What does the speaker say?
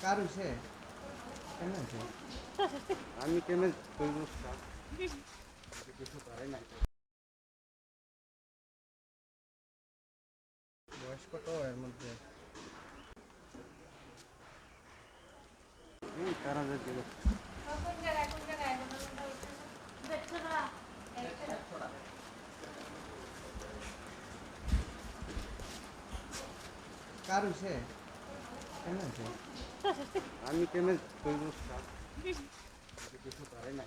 কার হইছে কেন হইছে আমি কেমন কইব কিছু পারে না বয়স কত এর মধ্যে কারণ দিল কার হইছে কেন হইছে আমি কেমন কইব কিছু পারে না